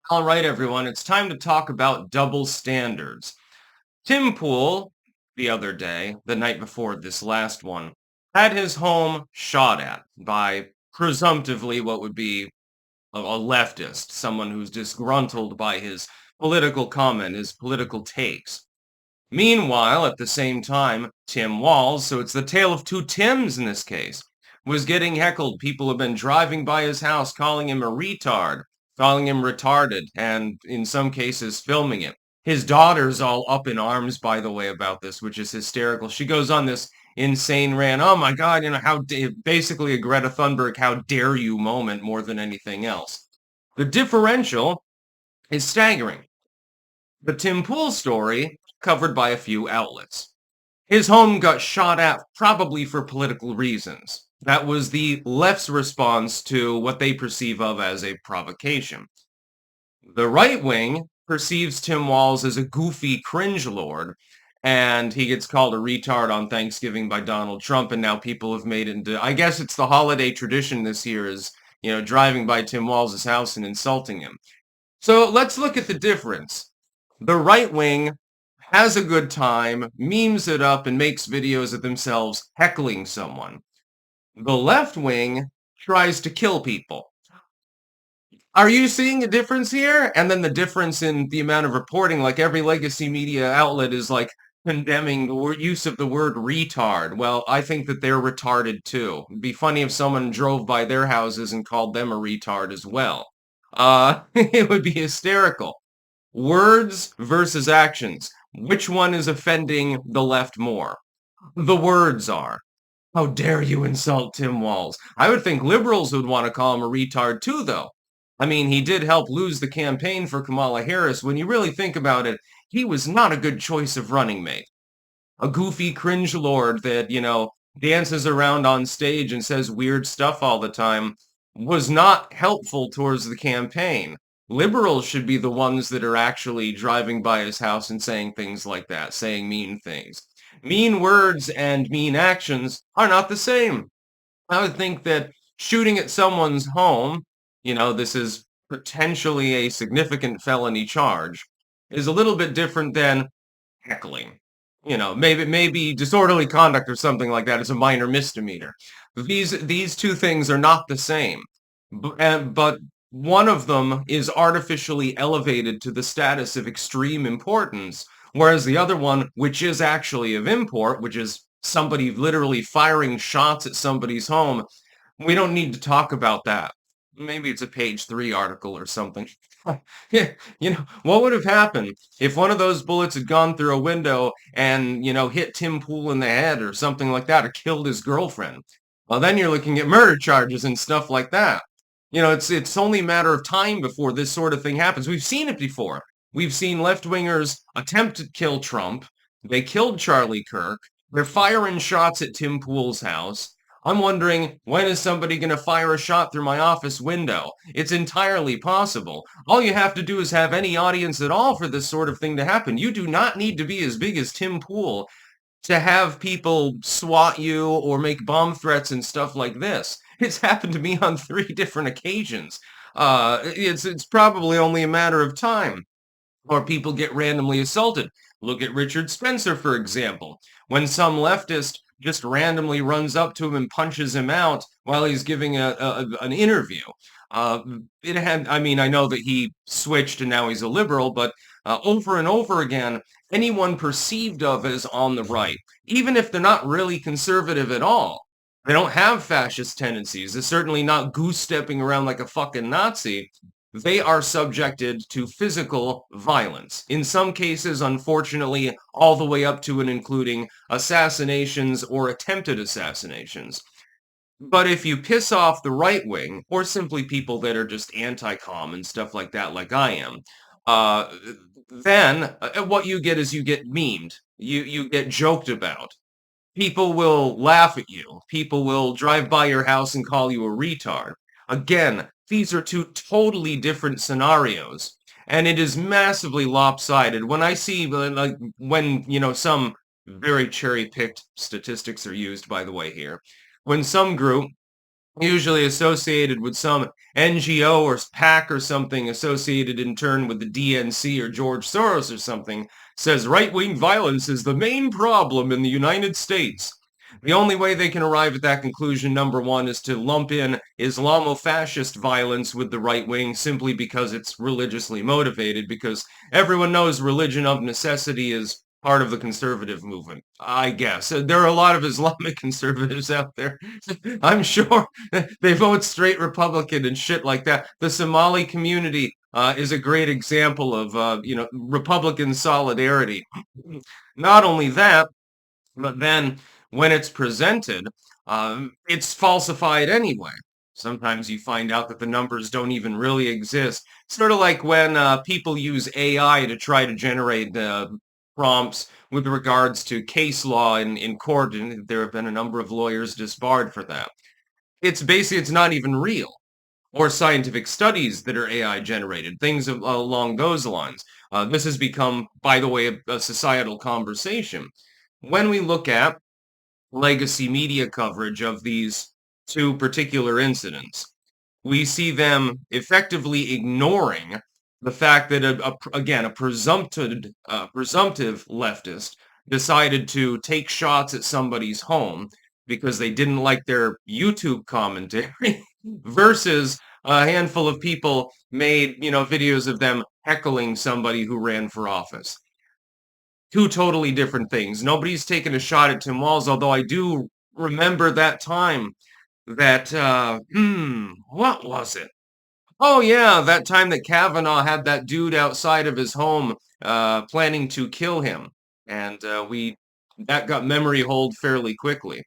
All right, everyone, it's time to talk about double standards. Timpool, the other day, the night before this last one, had his home shot at by presumptively what would be a leftist, someone who's disgruntled by his political comment, his political takes. Meanwhile, at the same time, Tim Walz, so it's the tale of two Tims in this case, was getting heckled. People have been driving by his house calling him a retard, calling him retarded, and in some cases filming it. His daughter's all up in arms, by the way, about this, which is hysterical. She goes on this insane rant. Oh my God, basically a Greta Thunberg, how dare you moment more than anything else. The differential is staggering. The Tim Pool story covered by a few outlets. His home got shot at probably for political reasons. That was the left's response to what they perceive of as a provocation. The right wing perceives Tim Walz as a goofy cringe lord, and he gets called a retard on Thanksgiving by Donald Trump, and now people have made it into, I guess it's the holiday tradition this year is, driving by Tim Walz's house and insulting him. So let's look at the difference. The right wing has a good time, memes it up, and makes videos of themselves heckling someone. The left wing tries to kill people. Are you seeing a difference here? And then the difference in the amount of reporting, like every legacy media outlet is like condemning the use of the word retard. Well, I think that they're retarded too. It'd be funny if someone drove by their houses and called them a retard as well. It would be hysterical. Words versus actions. Which one is offending the left more? The words are. How dare you insult Tim Walz? I would think liberals would want to call him a retard too, though. I mean, he did help lose the campaign for Kamala Harris. When you really think about it, he was not a good choice of running mate. A goofy cringe lord that, dances around on stage and says weird stuff all the time was not helpful towards the campaign. Liberals should be the ones that are actually driving by his house and saying things like that, saying mean things. Mean words and mean actions are not the same. I would think that shooting at someone's home, this is potentially a significant felony charge, is a little bit different than heckling. Maybe disorderly conduct or something like that is a minor misdemeanor. These two things are not the same. But one of them is artificially elevated to the status of extreme importance, whereas the other one, which is actually of import, which is somebody literally firing shots at somebody's home, we don't need to talk about that. Maybe it's a page 3 article or something. Yeah, what would have happened if one of those bullets had gone through a window and, hit Tim Pool in the head or something like that, or killed his girlfriend? Well, then you're looking at murder charges and stuff like that. It's only a matter of time before this sort of thing happens. We've seen it before. We've seen left-wingers attempt to kill Trump. They killed Charlie Kirk. They're firing shots at Tim Pool's house. I'm wondering, when is somebody going to fire a shot through my office window? It's entirely possible. All you have to do is have any audience at all for this sort of thing to happen. You do not need to be as big as Tim Pool to have people swat you or make bomb threats and stuff like this. It's happened to me on 3 different occasions. It's probably only a matter of time. Or people get randomly assaulted. Look at Richard Spencer, for example. When some leftist just randomly runs up to him and punches him out while he's giving an interview. I know that he switched and now he's a liberal, but over and over again, anyone perceived of as on the right, even if they're not really conservative at all, they don't have fascist tendencies. They're certainly not goose-stepping around like a fucking Nazi. They are subjected to physical violence. In some cases, unfortunately, all the way up to and including assassinations or attempted assassinations. But if you piss off the right wing, or simply people that are just anti-com and stuff like that, like I am, then what you get is you get memed. You get joked about. People will laugh at you. People will drive by your house and call you a retard. Again, these are 2 totally different scenarios, and it is massively lopsided. When I see, some very cherry-picked statistics are used, by the way, here. When some group usually associated with some NGO or PAC or something, associated in turn with the DNC or George Soros or something, says right-wing violence is the main problem in the United States. The only way they can arrive at that conclusion, number one, is to lump in Islamo-fascist violence with the right wing simply because it's religiously motivated, because everyone knows religion of necessity is part of the conservative movement, I guess. There are a lot of Islamic conservatives out there. I'm sure they vote straight Republican and shit like that. The Somali community is a great example of, Republican solidarity. Not only that, but then when it's presented, it's falsified anyway. Sometimes you find out that the numbers don't even really exist. Sort of like when people use AI to try to generate prompts with regards to case law in court, and there have been a number of lawyers disbarred for that. It's not even real. Or scientific studies that are AI generated, things along those lines. This has become, by the way, a societal conversation. When we look at legacy media coverage of these two particular incidents, we see them effectively ignoring the fact that, again, a presumptive leftist decided to take shots at somebody's home because they didn't like their YouTube commentary versus a handful of people made, videos of them heckling somebody who ran for office. Two totally different things. Nobody's taken a shot at Tim Walz, although I do remember that time that, what was it? Oh yeah, that time that Kavanaugh had that dude outside of his home, planning to kill him, and that got memory hold fairly quickly.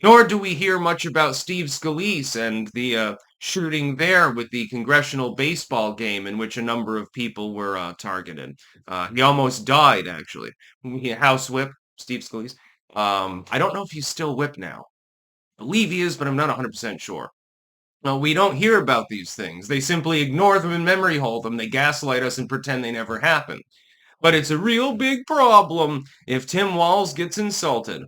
Nor do we hear much about Steve Scalise and the shooting there with the congressional baseball game in which a number of people were targeted. He almost died, actually. House whip, Steve Scalise. I don't know if he's still whip now. I believe he is, but I'm not 100% sure. Well, we don't hear about these things. They simply ignore them and memory hold them. They gaslight us and pretend they never happened. But it's a real big problem if Tim Walz gets insulted.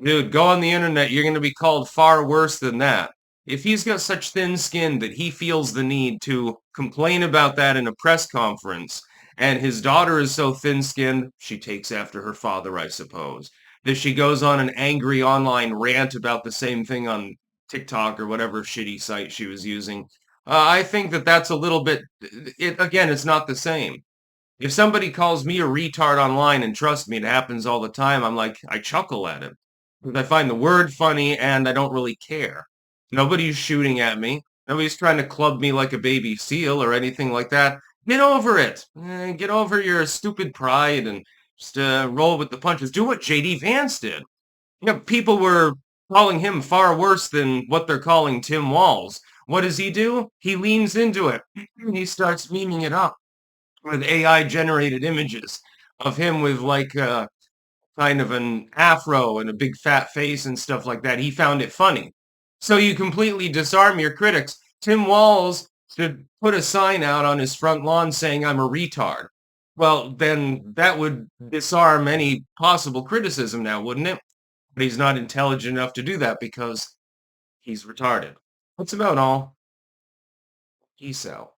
Dude, go on the internet. You're going to be called far worse than that. If he's got such thin skin that he feels the need to complain about that in a press conference, and his daughter is so thin-skinned, she takes after her father, I suppose, that she goes on an angry online rant about the same thing on TikTok or whatever shitty site she was using. I think that that's a little bit, again, it's not the same. If somebody calls me a retard online, and trust me, it happens all the time, I chuckle at it. Because I find the word funny and I don't really care. Nobody's shooting at me. Nobody's trying to club me like a baby seal or anything like that. Get over it. Get over your stupid pride and just roll with the punches. Do what J.D. Vance did. People were calling him far worse than what they're calling Tim Walz. What does he do? He leans into it. He starts memeing it up with AI-generated images of him with kind of an afro and a big fat face and stuff like that. He found it funny. So you completely disarm your critics. Tim Walz should put a sign out on his front lawn saying, I'm a retard. Well, then that would disarm any possible criticism now, wouldn't it? But he's not intelligent enough to do that because he's retarded. That's about all. Peace out.